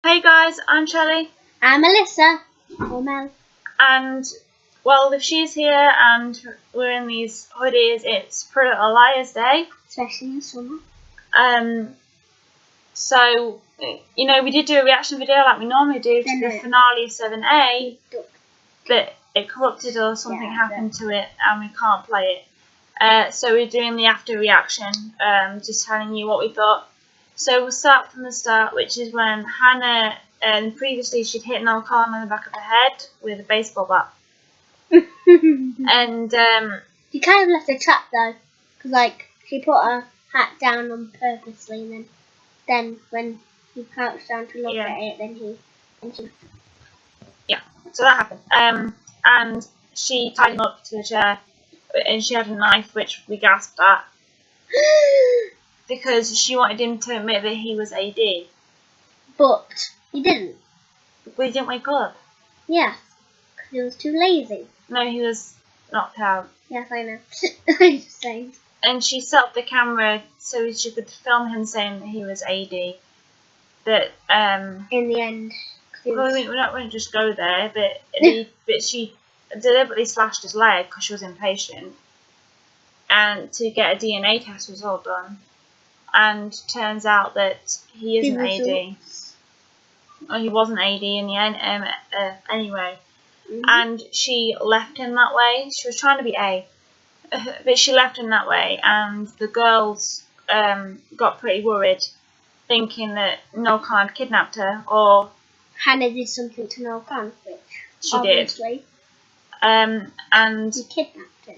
Hey guys, I'm Chelly. I'm Melissa. Or Mel. And, well, if she's here and we're in these hoodies, it's Pretty Little Liars Day. Especially in summer. So, we did do a reaction video like we normally do to the finale of 7A, but it corrupted or something happened to it and we can't play it. So we're doing the after reaction, just telling you what we thought. So we'll start from the start, which is when Hannah, previously she'd hit Noel Khan on the back of the head with a baseball bat. And she kind of left a trap though, because she put her hat down on purposely, and then when he crouched down to look at it, then she. So that happened. And she tied him up to the chair, and she had a knife, which we gasped at. Because she wanted him to admit that he was AD. But he didn't. But he didn't wake up. Yes, because he was too lazy. No, he was knocked out. Yes, I know. I'm just saying. And she set up the camera so she could film him saying that he was AD. But in the end. Well, we wouldn't just go there, but she deliberately slashed his leg because she was impatient. And to get a DNA test was all done. And turns out that he isn't AD. Or he wasn't AD in the end, anyway. Mm-hmm. And she left him that way. She was trying to be A. But she left him that way. And the girls got pretty worried, thinking that Noel Khan kidnapped her. Or Hannah did something to Noel Khan, which she obviously did. And he kidnapped her.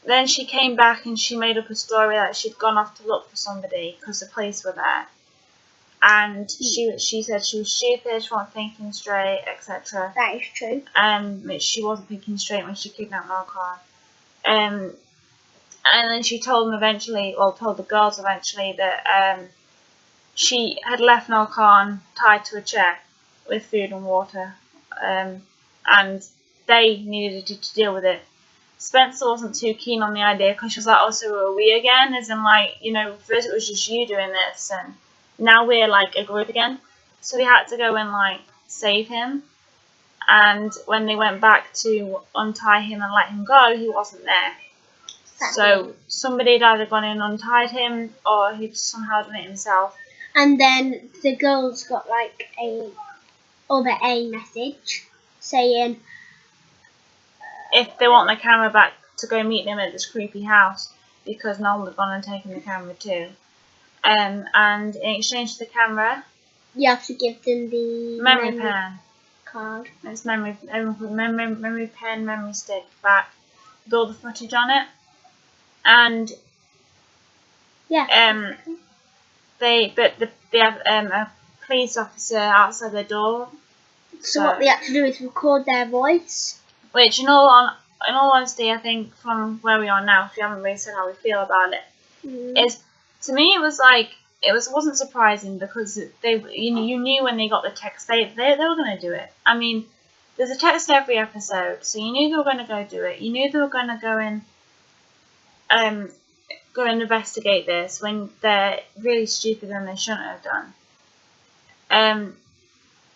Then she came back and she made up a story that she'd gone off to look for somebody because the police were there. And she said she was stupid, she wasn't thinking straight, etc. That is true. But she wasn't thinking straight when she kidnapped Noel Khan. And then she told the girls eventually that she had left Noel Khan tied to a chair with food and water. And they needed to deal with it. Spencer wasn't too keen on the idea because she was like, oh, so are we again? As in, first it was just you doing this, and now we're, a group again. So we had to go and, save him. And when they went back to untie him and let him go, he wasn't there. So somebody had either gone in and untied him, or he'd somehow done it himself. And then the girls got, a message saying if they want the camera back to go meet them at this creepy house, because Noel had gone and taken the camera too. And in exchange for the camera, you have to give them the memory pen card. It's memory pen, memory stick back with all the footage on it. And they have a police officer outside their door. So what they have to do is record their voice. Which, in all honesty, I think from where we are now, if we haven't really said how we feel about it, is, to me, it wasn't surprising because you knew when they got the text they were going to do it. I mean, there's a text every episode, so you knew they were going to go do it. You knew they were going to go and investigate this when they're really stupid and they shouldn't have done.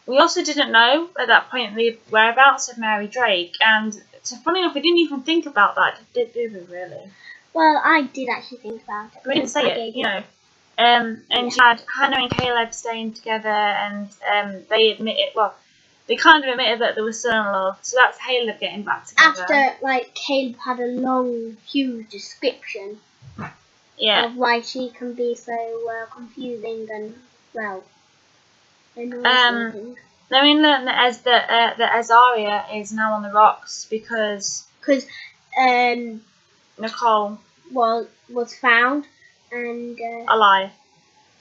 We also didn't know at that point the whereabouts of Mary Drake, and so funny enough, we didn't even think about that, did we really? Well, I did actually think about it. We didn't say it, And she had Hannah and Caleb staying together, and they admitted, they kind of admitted that they were still in love, so that's Caleb getting back together. After, Caleb had a long, huge description of why she can be so confusing and, then we learned that Azaria is now on the rocks because Nicole was found and alive.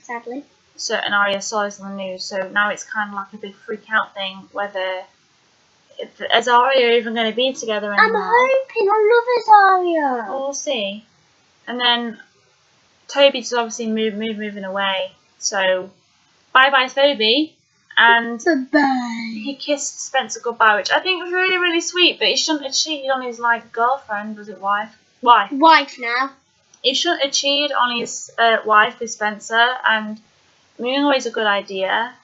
Sadly. So and Arya saw this on the news. So now it's kind of like a big freak out thing whether Azaria are even going to be together anymore. I'm hoping. I love Azaria. We'll see. And then Toby's obviously moving away. So bye Toby. And he kissed Spencer goodbye, which I think was really, really sweet. But he shouldn't have cheated on his girlfriend. Was it wife? Wife now. He shouldn't have cheated on his wife with Spencer. And moving away is a good idea,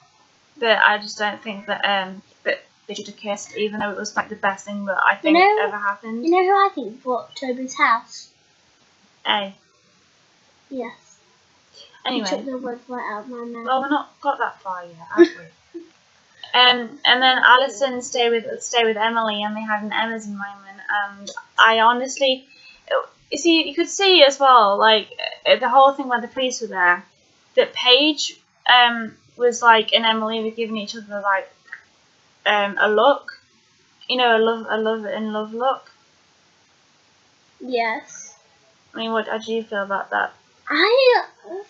but I just don't think that that they should have kissed, even though it was like the best thing that I think ever happened. You know who I think bought Toby's house? Hey. Yes. Anyway. You took the words right out of my mouth. Well, we're not got that far yet, have we? And then Alison stayed with Emily, and they had an Amazon moment. And I honestly, you could see as well, like the whole thing where the police were there, that Paige was like and Emily were giving each other like a look, a love look. Yes. I mean, how do you feel about that? I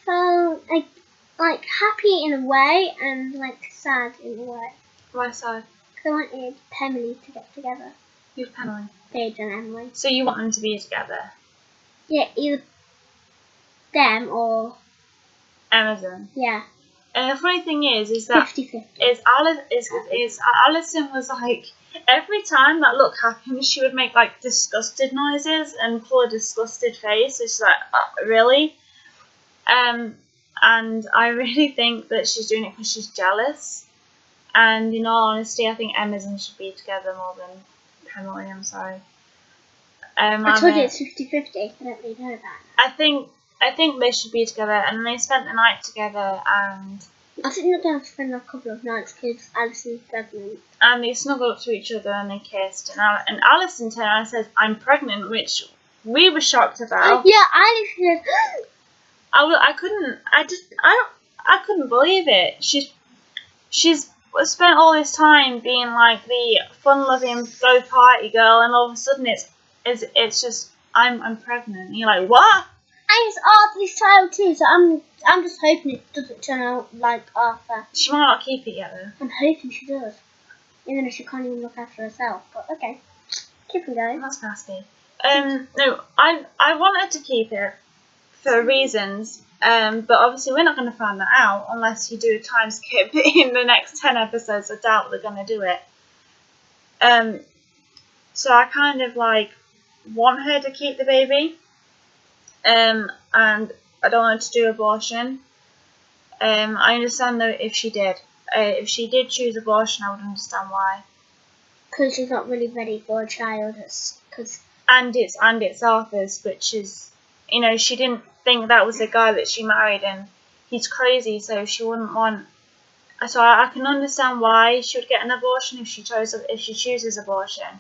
felt like happy in a way and like sad in a way. Why sad? Because I wanted Emily to get together. Who's Emily? Paige and Emily. So you want them to be together? Yeah, either them or Amazon. Yeah. And the funny thing is that 50-50. Alison was like, every time that look happened, she would make like disgusted noises and pull a disgusted face. It's like, really? And I really think that she's doing it because she's jealous. And in all honesty, I think Amazon should be together more than Emily. I'm sorry. I told you it's 50-50. I don't really know that. I think they should be together, and they spent the night together, and I think they're going to spend a couple of nights because Alison's pregnant. And they snuggled up to each other and they kissed, and Alison turned around and said, "I'm pregnant," which we were shocked about. Yeah, Alison. I couldn't believe it. She's spent all this time being like the fun-loving go party girl, and all of a sudden it's just I'm pregnant. And you're like, what? And it's Arthur's child too, so I'm just hoping it doesn't turn out like Arthur. She might not keep it yet though. I'm hoping she does, even though she can't even look after herself. But okay, keep on going. That's nasty. No, I wanted to keep it for reasons. But obviously we're not going to find that out unless you do a time skip in the next 10 episodes. I doubt they're going to do it. So I kind of like want her to keep the baby. And I don't want her to do abortion. I understand though if she did choose abortion, I would understand why. Because she's not really ready for a child. And it's Arthur's, which is, she didn't think that was the guy that she married, and he's crazy, so she wouldn't want. So I can understand why she would get an abortion if she chooses abortion.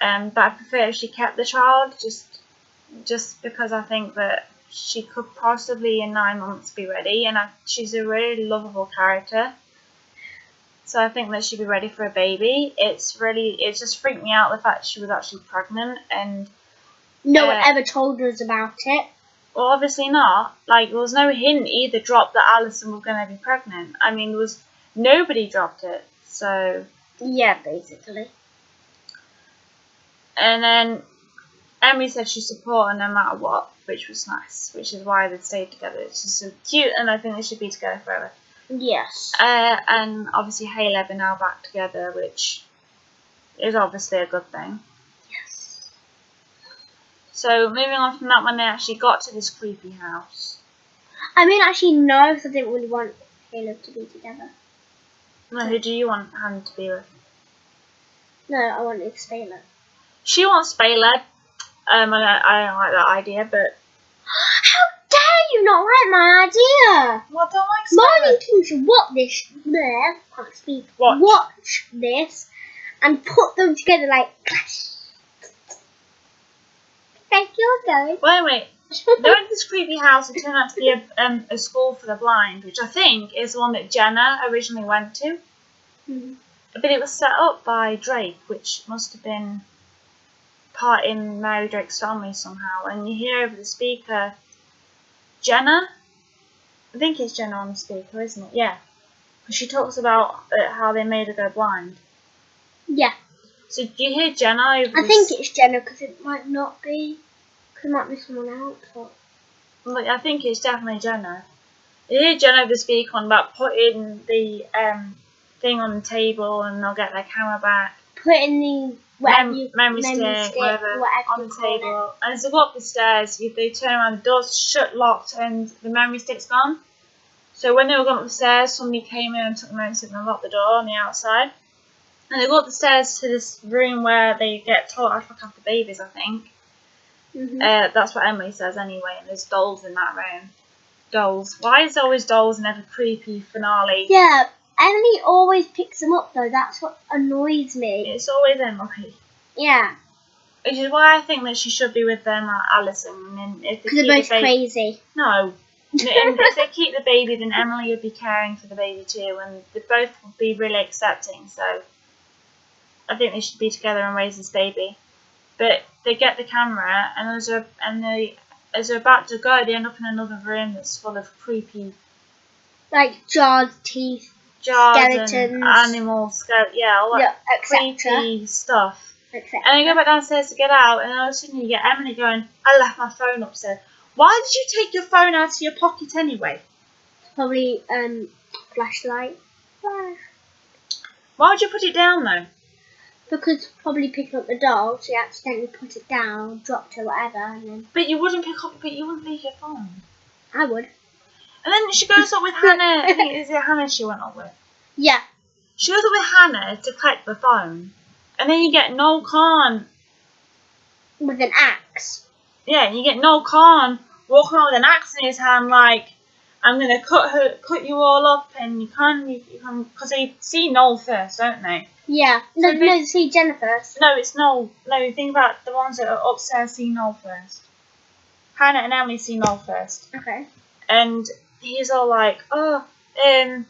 But I prefer if she kept the child, just because I think that she could possibly in 9 months be ready, and she's a really lovable character. So I think that she'd be ready for a baby. It just freaked me out the fact she was actually pregnant, and no one ever told us about it. Well, obviously not. Like, there was no hint either dropped that Alison was going to be pregnant. I mean, nobody dropped it. So yeah, basically. And then Emily said she supported her no matter what, which was nice, which is why they stayed together. It's just so cute, and I think they should be together forever. Yes. And obviously Caleb are now back together, which is obviously a good thing. Yes. So moving on from that, when they actually got to this creepy house. I mean, actually, no, because I didn't really want Caleb to be together. No, who do you want Hannah to be with? No, I wanted Spayler. She wants Spayler. I don't like that idea, but... How dare you not like my idea? Well, I don't like Spayler. Marnie can should watch this. Can't speak. Watch this and put them together like... Thank you, going. Wait. They went to this creepy house. It turned out to be a school for the blind, which I think is the one that Jenna originally went to. Mm. But it was set up by Drake, which must have been part in Mary Drake's family somehow. And you hear over the speaker, Jenna? I think it's Jenna on the speaker, isn't it? Yeah. Because she talks about how they made her go blind. Yeah. So do you hear Jenna? I think it's Jenna because it might not be. Because it might be someone else. But... I think it's definitely Jenna. You hear Jenna over the speaker on about putting the thing on the table and they'll get their camera back. Putting the memory stick, whatever, on the table. And as they go up the stairs, if they turn around, the door's shut, locked, and the memory stick's gone. So when they were going up the stairs, somebody came in and took notice and locked the door on the outside. And they go up the stairs to this room where they get taught how to look after babies, I think. Mm-hmm. That's what Emily says anyway, and there's dolls in that room. Dolls. Why is there always dolls in every creepy finale? Yeah, Emily always picks them up though. That's what annoys me. It's always Emily. Yeah. Which is why I think that she should be with them, Alison. And if they Because they're both crazy. No. And if they keep the baby, then Emily would be caring for the baby too, and they both would be really accepting. So I think they should be together and raise this baby. But they get the camera, and as they're about to go, they end up in another room that's full of creepy, like jars, teeth, skeletons, and animals, all that creepy stuff. Etc. And they go back downstairs to get out, and all of a sudden you get Emily going, "I left my phone upstairs." Why did you take your phone out of your pocket anyway? Probably flashlight. Flash. Why would you put it down though? Because probably picking up the doll, she accidentally put it down, dropped it, whatever, and then. But you wouldn't leave your phone. I would. And then she goes up with Hannah. I think is it Hannah she went up with? Yeah. She goes up with Hannah to collect the phone, and then you get Noel Khan with an axe. Yeah, you get Noel Khan walking around with an axe in his hand, like, "I'm gonna cut you all up," and you can, because they see Noel first, don't they? Yeah. No, they see Jenna first. No, it's Noel. No, think about the ones that are upstairs see Noel first. Hannah and Emily see Noel first. Okay. And he's all like, something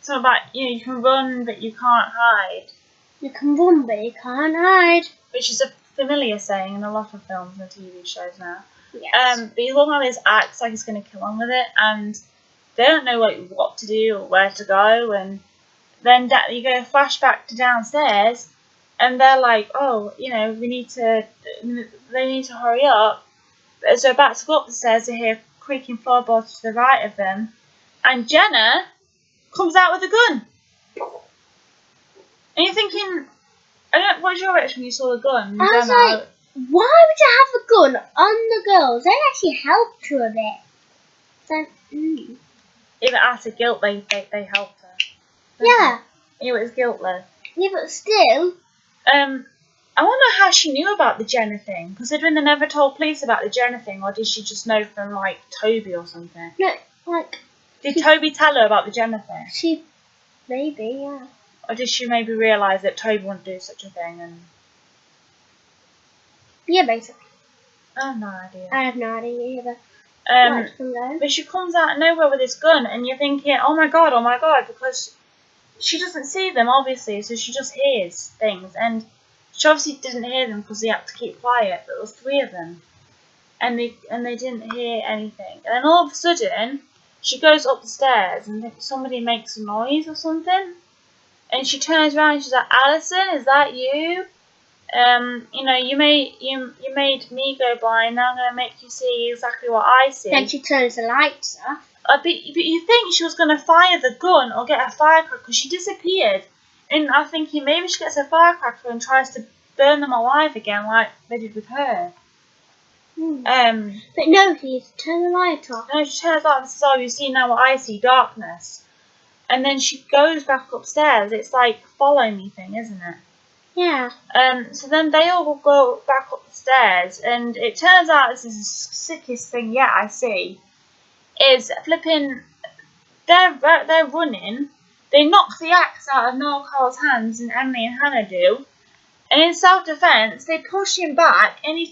about, you can run, but you can't hide. You can run, but you can't hide. Which is a familiar saying in a lot of films and TV shows now. Yes. But he's walking around with his axe like he's going to kill him with it, and they don't know what to do or where to go. And then you go flashback to downstairs, and they're like, they need to hurry up. But as they're about to go up the stairs, they hear creaking floorboards to the right of them, and Jenna comes out with a gun. And you're thinking, what was your reaction when you saw the gun? I was like, why would you have a gun on the girls? They actually helped her a bit. So, Even out of guilt, they helped her. Yeah. It was guiltless. Yeah, but still. I wonder how she knew about the Jenna thing, considering they never told police about the Jenna thing, or did she just know from, like, Toby or something? No, like... Did Toby tell her about the Jenna thing? Maybe, yeah. Or did she maybe realise that Toby wouldn't do such a thing? And yeah, basically. I have no idea. I have no idea either. But she comes out of nowhere with this gun, and you're thinking, oh my god, because she doesn't see them, obviously, so she just hears things. And she obviously didn't hear them because they had to keep quiet, but there was 3 of them. And they didn't hear anything. And then all of a sudden, she goes up the stairs, and somebody makes a noise or something. And she turns around and she's like, "Alison, is that you? You made me go blind. Now I'm going to make you see exactly what I see." Then she turns the lights off. But you think she was going to fire the gun or get a firecracker because she disappeared. And I'm thinking maybe she gets a firecracker and tries to burn them alive again like they did with her. But no, he's turned the light off. No, she turns out, "This is all you see now, what I see, darkness." And then she goes back upstairs. It's like follow me thing, isn't it? Yeah. So then they all go back up the stairs, and it turns out this is the sickest thing yet I see. Is flipping. They're running. They knock the axe out of Noel Carl's hands, and Emily and Hannah do. And in self-defense, they push him back, and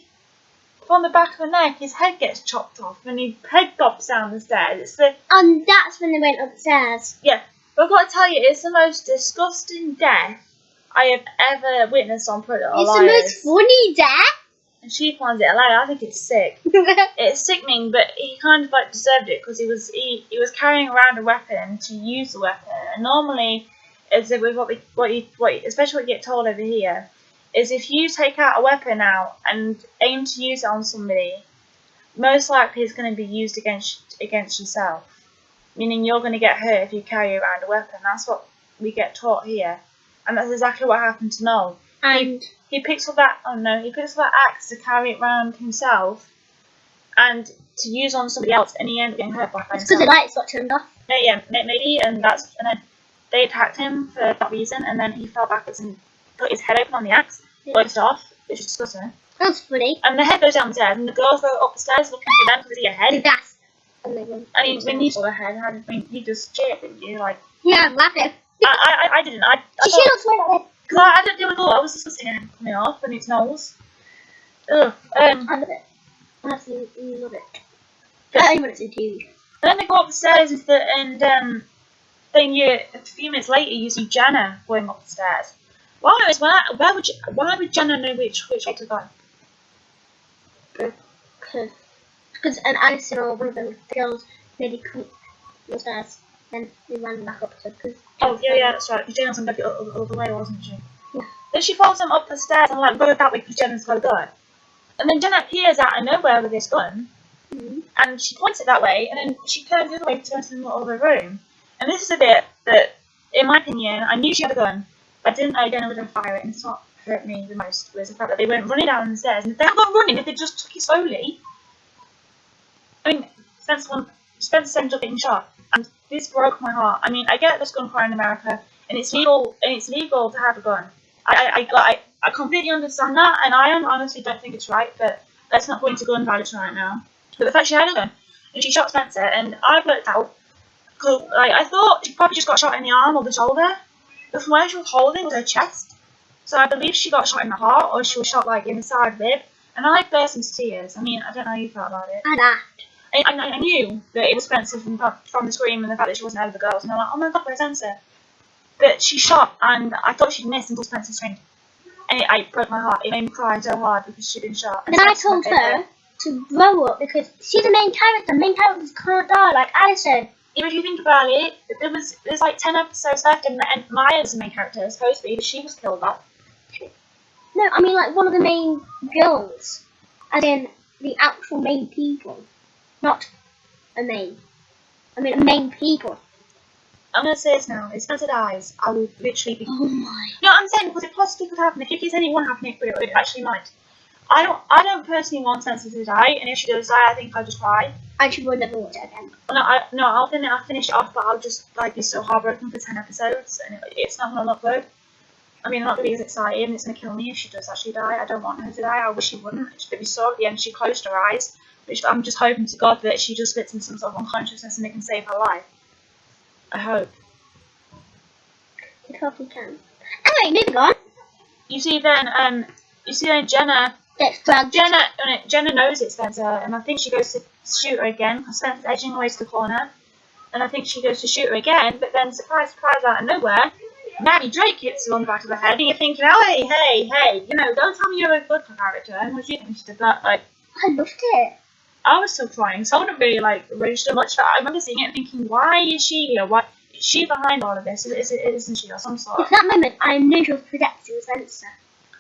from the back of the neck, his head gets chopped off, and his head drops down the stairs. And that's when they went upstairs. Yeah, but I've got to tell you, it's the most disgusting death I have ever witnessed on Pretty Little Liars. It's the most funny death. And she finds it hilarious. I think it's sick. It's sickening, but he kind of deserved it because he was carrying around a weapon to use the weapon. And normally, as with especially what you get told over here, is if you take out a weapon out and aim to use it on somebody, most likely it's going to be used against yourself. Meaning you're going to get hurt if you carry around a weapon. That's what we get taught here. And that's exactly what happened to Noel. And he picks up that axe to carry it around himself. And to use on somebody else, and he ended up getting hurt by It's because the lights got turned off. Yeah, maybe, and then they attacked him for that reason, and then he fell backwards and put his head open on the axe, closed off, which is disgusting. That's funny. And the head goes down the stairs, and the girls go up the stairs looking for them to see a head. That's. I mean, when you saw the head, you just cheered, didn't you? Like, yeah, I'm laughing. I didn't. She looks weird at it. Because I didn't do it at all. I was disgusting him coming off and its nose. Ugh. I love it. I absolutely love it. I only want it to TV. And then they go up the stairs and then a few minutes later you see Jenna going up the stairs. Why would Jenna know which way to go? Because an Alison or one of the girls maybe come upstairs and they ran back up to because. Oh yeah, that's right. Because Jenna's going to go the other way, wasn't she? Yeah. Then she follows them up the stairs and like go that way because Jenna's got a gun. And then Jenna appears out of nowhere with this gun, and she points it that way, and then she turns the other way to go into the middle of the room. And this is a bit that, in my opinion, I knew she had a gun, but I didn't know Jenna was going to fire it, and it's what hurt me the most was the fact that they went running down the stairs, and if they had gone running, if they just took it slowly. I mean, Spencer ended up getting shot, and this broke my heart. I mean, I get there's gunfire in America, and it's legal to have a gun. I completely understand that, and I honestly don't think it's right, but let's not go into gun violence right now. But the fact she had a gun, and she shot Spencer, and I worked out, cause, like, I thought she probably just got shot in the arm or the shoulder, but from where she was holding was her chest. So I believe she got shot in the heart, or she was shot, like, in the side rib, and I burst into tears. I mean, I don't know how you felt about it. I laughed. I knew that it was Spencer from the scream and the fact that she wasn't out of the girls, and I'm like, oh my god, where's Spencer? But she shot, and I thought she'd missed until Spencer screamed. And it broke my heart. It made me cry so hard because she'd been shot. And then I told her to grow up because she's the main character. Main characters can't die like Alison. Even if you think about it, there's like 10 episodes left, and Maya's the main character, supposedly, but she was killed off. No, I mean like one of the main girls, as in the actual main people, not a main. I mean main people. I'm gonna say this now. If Spencer dies, I will literally be. Oh my. No, I'm saying because it possibly could happen. If you keep saying it won't happen, it actually might. I don't personally want Spencer to die, and if she does die, I think I'll just cry. And she will never watch it again. I'll finish it off, but I'll just like be so heartbroken for 10 episodes, and it's not gonna look good. I mean, I'm not gonna be as excited, and it's gonna kill me if she does actually die. I don't want her to die. I wish she wouldn't. It'd be so at the end she closed her eyes, which I'm just hoping to God that she just slips into some sort of unconsciousness and they can save her life. I hope. I hope we can. Anyway, moving on. You see then Jenna gets dragged. Jenna knows it's Spencer, and I think she goes to shoot her again because Spencer's edging away to the corner, and I think she goes to shoot her again, but then surprise, out of nowhere, Maddie Drake hits her on the back of the head, and you're thinking, oh, hey, don't tell me you're a good character. And what do you think she did that? Like, I loved it. I was still crying, so I wouldn't really register much. But I remember seeing it and thinking, why is she here? Why is she behind all of this? Isn't she or some sort? At that moment, I knew she was protecting Spencer.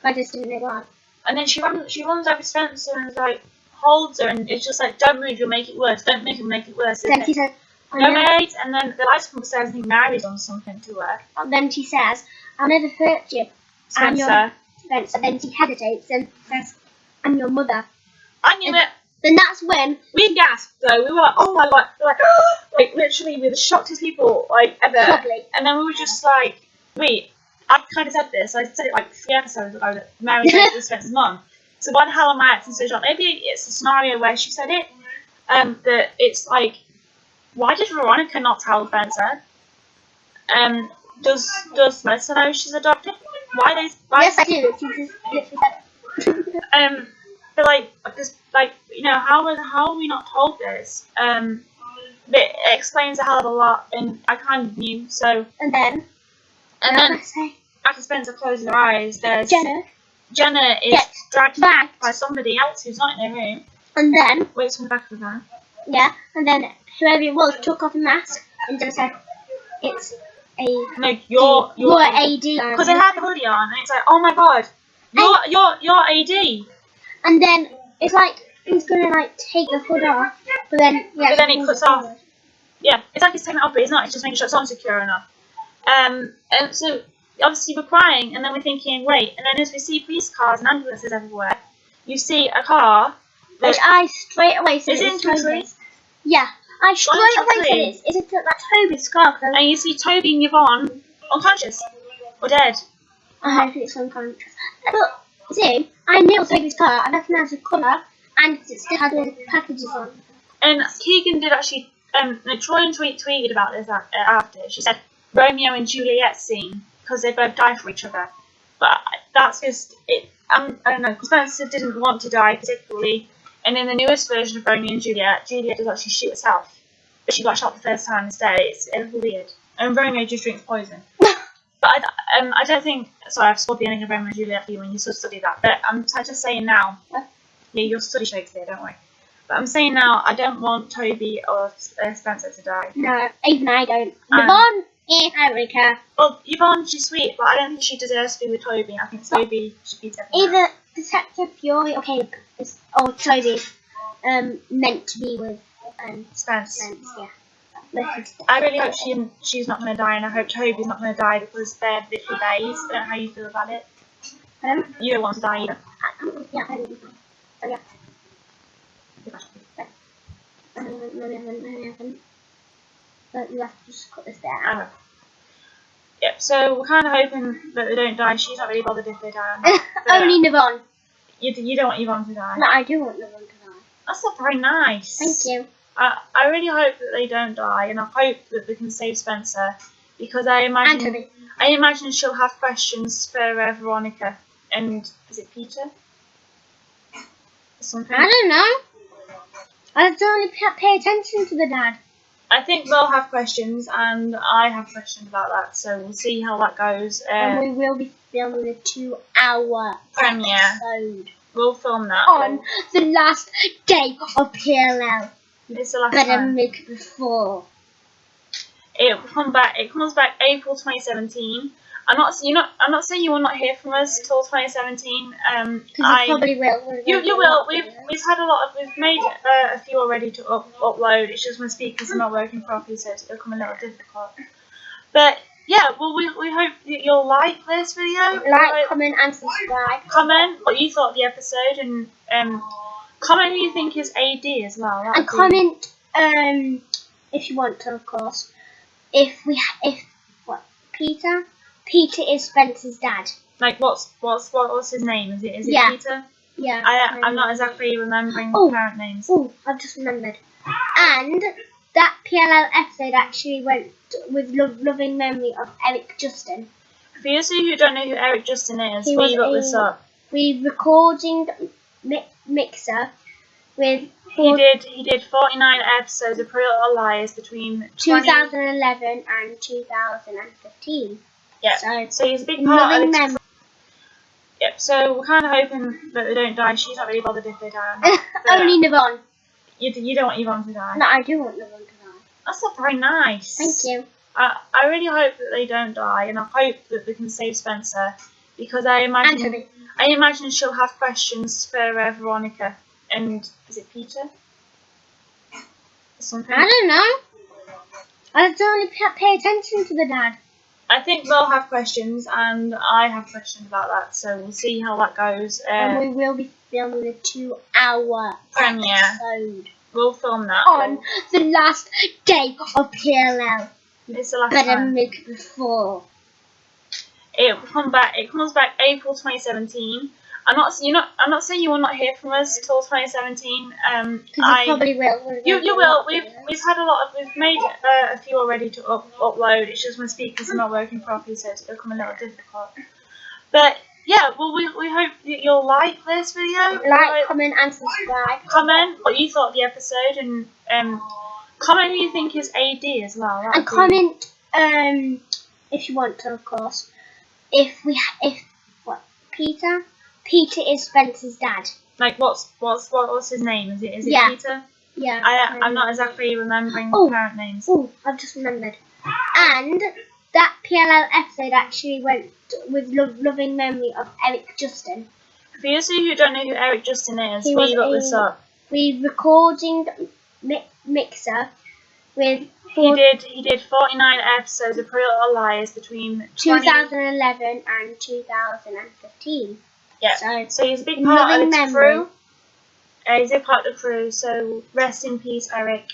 I just didn't know why. And then she runs over Spencer and like holds her, and it's just like, don't move, you'll make it worse. Don't move, you'll make it worse. Then she says, no, mate. And then the lights come upstairs and think Mary's on something to her. And then she says, I'll never hurt you. Spencer. Spencer. Then she hesitates and says, I'm your mother. I knew it. Then that's when we gasped though. We were like, oh my god, like, like literally we're the shockest people like ever. Lovely. And then we were just like, wait, I've kind of said this. I said it like 3 episodes ago that Mary was Spencer's mum. So why the hell am I acting so shocked? Maybe it's a scenario where she said it. That it's like, why did Veronica not tell Spencer? Does Melissa know she's adopted? Yes, I do. She just literally said it. But like, just like, how are we not told this? It explains a hell of a lot, and I kind of knew. So and then after Spencer closing her eyes, there's Jenna is dragged by somebody else who's not in the room. And then waits from the back of the van. Yeah, and then whoever it was took off a mask and just said, "It's a your AD." Because they had the hoodie on, and it's like, oh my god, you're AD. And then it's like he's gonna like take the hood off, but then it cuts off. Yeah, it's like he's taking it off, but he's not. He's just making sure it's not secure enough. And so obviously we're crying, and then we're thinking, wait. And then as we see police cars and ambulances everywhere, you see a car Which I straight away said Is it it's into a tree? Toby's. Yeah, I straight away said tree? it's that's Toby's scarf. And you see Toby and Yvonne unconscious or dead. I hope it's unconscious. But see, I knew it was Toby's car. I recognised the colour, and it still had all the packages on. And Keegan did actually. Troy tweeted about this after. She said Romeo and Juliet scene because they both die for each other. But that's just it. I don't know. Because Spencer didn't want to die particularly, and in the newest version of Romeo and Juliet, Juliet does actually shoot herself, but she got shot the first time instead. It's weird. And Romeo just drinks poison. But I don't think. Sorry, I've spoiled the ending of Romeo and Juliet for you when you study that. But I'm just saying now. Yeah, you'll study Shakespeare, don't worry. But I'm saying now, I don't want Toby or Spencer to die. No, even I don't. Yvonne, I really care. Well, Yvonne, she's sweet, but I don't think she deserves to be with Toby. I think Toby should be taken out. Either Detective Fury or Caleb or Toby meant to be with Spence. yeah. I really hope she's not going to die, and I hope Toby's not going to die because they're little babies. I don't know how you feel about it. You don't want to die either. Yeah, I do. So, yeah. But you have to just cut this there. Yep, so we're kind of hoping that they don't die. She's not really bothered if they die or not. Only Yvonne. You don't want Yvonne to die. No, I do want Yvonne to die. That's not very nice. Thank you. I really hope that they don't die, and I hope that they can save Spencer, because I imagine she'll have questions for Veronica and is it Peter? Something. I don't know. I don't really pay attention to the dad. I think they'll have questions, and I have questions about that, so we'll see how that goes. And we will be filming a 2-hour premiere. episode. We'll film that on the last day of PLL. It's the last Better time. make it before. It comes back April 2017. I'm not saying you will not hear from us till 2017. Because you probably will. You will. We've made a few already to upload. It's just my speakers are not working properly, so it'll come a little difficult. But yeah, well, we hope that you'll like this video. Like, comment, and subscribe. Comment what you thought of the episode, and comment who you think is AD as well. And comment if you want to, of course. If Peter is Spencer's dad. Like what's his name? Is it yeah. Peter? Yeah. I'm not exactly remembering the parent names. Oh, I've just remembered. And that PLL episode actually went with loving memory of Eric Justin. For those of you who don't know who Eric Justin is, we looked this up. We recording mixer with. He did 49 episodes of Pretty Little Liars between 2011 and 2015. Yeah. So he's a big part of it. Yep. So we're kind of hoping that they don't die. She's not really bothered if they die or not. Only Yvonne. You don't want Yvonne to die. No, I do want Yvonne to die. That's not very nice. Thank you. I really hope that they don't die, and I hope that they can save Spencer, because I imagine she'll have questions for Veronica and is it Peter? Something. I don't know. I don't really pay attention to the dad. I think they'll have questions, and I have questions about that, so we'll see how that goes. And we will be filming a 2-hour premiere. episode. We'll film that on the last day of PLL. It's the last Better time. make it before. It comes back April 2017. I'm not saying you will not hear from us till 2017. Because you probably will. You will. We've made a few already to upload. It's just my speakers are not working properly, so it'll come a little difficult. But yeah, well, we hope that you'll like this video. Like, comment, and subscribe. Comment what you thought of the episode, and comment who you think is AD as well. And comment if you want to, of course. If Peter is Spencer's dad. Like what's his name? Is it yeah. Peter? Yeah. I'm not exactly remembering the parent names. Oh, I've just remembered. And that PLL episode actually went with loving memory of Eric Justin. For those of you who don't know who Eric Justin is, we looked this up. We recording mixer with. He did 49 episodes of Pretty Little Liars between 2011 and 2015. Yeah. So he's a big part of the crew. He's a part of the crew, so rest in peace, Eric.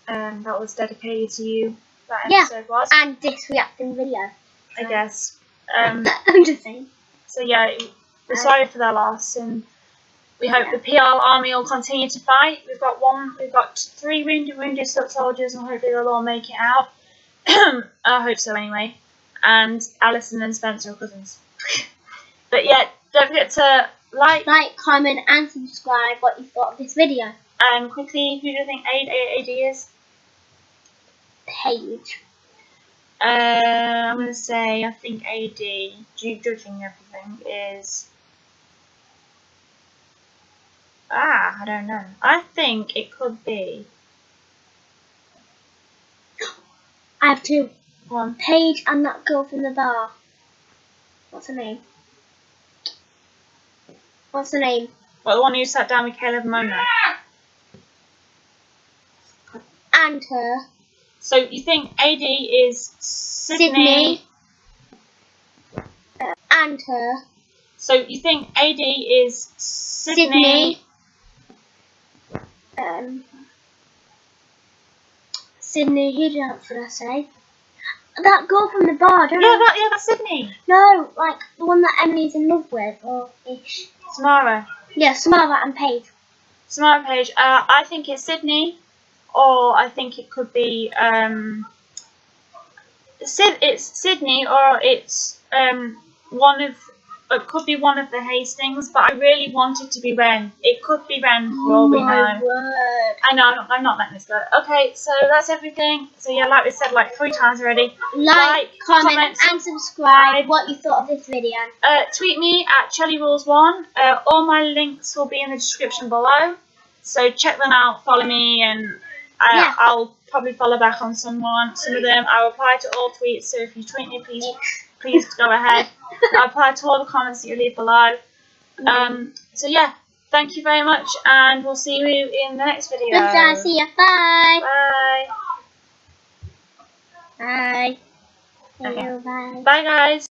That was dedicated to you. That episode was. And this reacting video. I guess. I'm just saying. So yeah, we're sorry for their loss, and we hope the PR army will continue to fight. We've got 3 wounded soldiers, and hopefully they'll all make it out. I hope so anyway. And Alison and Spencer are cousins. But yeah, don't forget to like, comment, and subscribe what you thought of this video. And quickly, who do you think AD is? Paige. I'm going to say, I think AD, judging everything, is... I don't know. I think it could be... I have 2. One. Paige and that girl from the bar. What's her name? Well, the one who sat down with Caleb and Mona. And her. So you think AD is Sydney? And her. So you think AD is Sydney? Sydney, who else would I say? That girl from the bar, don't I? That's Sydney. No, like the one that Emily's in love with, or ish. Samara. Yeah, Samara and Paige. Samara Paige. I think it's Sydney, or I think it could be it's Sydney, or it's it could be one of the Hastings, but I really want it to be Ren. It could be Ren for all we know. Word. I know, I'm not letting this go. Okay, so that's everything. So yeah, like we said like 3 times already. Like, comment, and subscribe what you thought of this video. Tweet me at ChellyRules1. All my links will be in the description below. So check them out, follow me, and I'll probably follow back on some of them. I reply to all tweets, so if you tweet me, please go ahead. I reply to all the comments that you leave below. So yeah, thank you very much, and we'll see you in the next video. See ya. Bye. Bye. Bye. Okay. Hello, bye. Bye guys.